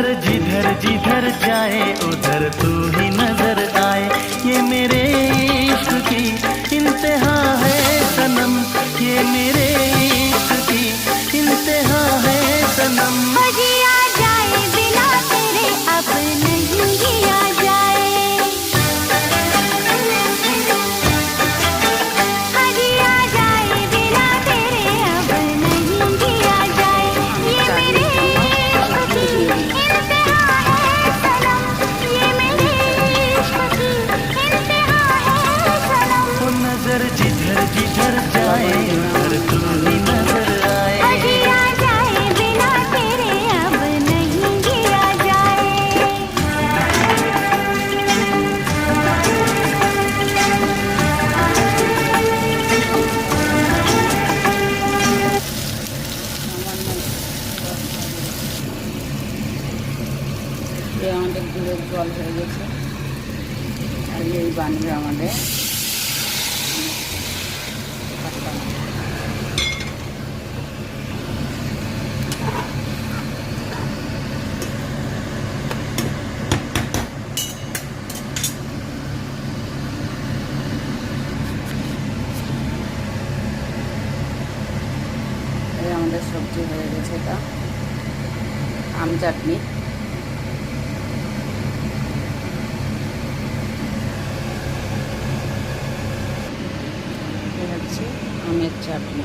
जिधर जिधर जाए उधर तू ही नजर आए। ये मेरे इश्क की इंतहा है सनम, ये मेरे इश्क की इंतहा है सनम। जिया जाए बिना तेरे अब नहीं जिया जाए, जिया जाए बिना तेरे अब नहीं जिया जाए। ये मेरे इश्क की इंतहा है सनम, ये मेरे इश्क की इंतहा है सनम। वो नजर जिधर जिधर जाए उधर तू ही नजर आए। जिया जाए बिना तेरे अब नहीं जिया जाए। আমাদের দূরের জল হয়ে গেছে, আর এই বানবে আমাদের আমাদের সবজি হয়ে গেছে। এটা আম চাটনি, হচ্ছে আমের চাটনি।